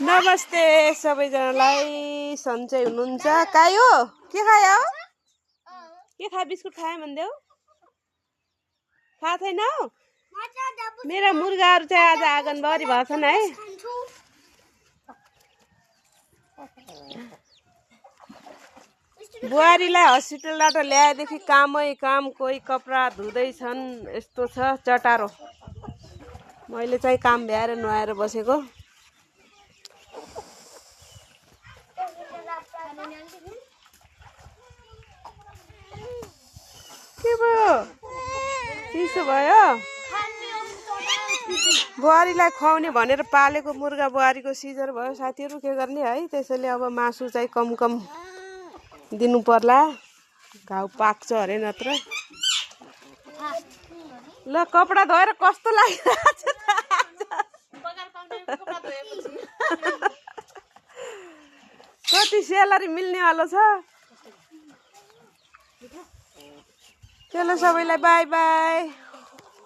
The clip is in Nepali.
नमस्ते सबैजनालाई सन्चै हुनुहुन्छ काई हो के खायो के खा बिस्कुट खायो भन्देऊ थाहा छैन मेरा मुर्गाहरू चाहिँ आज आँगनभरि भएछन् है बुहारीलाई हस्पिटलबाट ल्याएदेखि कामै काम कोही कपडा धुँदैछन् यस्तो छ चटारो मैले चाहिँ काम भ्याएर नुहाएर बसेको के भयो चिसो भयो बुहारीलाई खुवाउने भनेर पालेको मुर्गा बुहारीको सिजर भयो साथीहरू के गर्ने है त्यसैले अब मासु चाहिँ कम कम दिनु पर्ला घाउ पाक्छ अरे नत्र ल कपडा धोएर कस्तो लागिरहेछ कति स्यालेरी मिल्नेवालो छ चलो सबैलाई बाई बाई।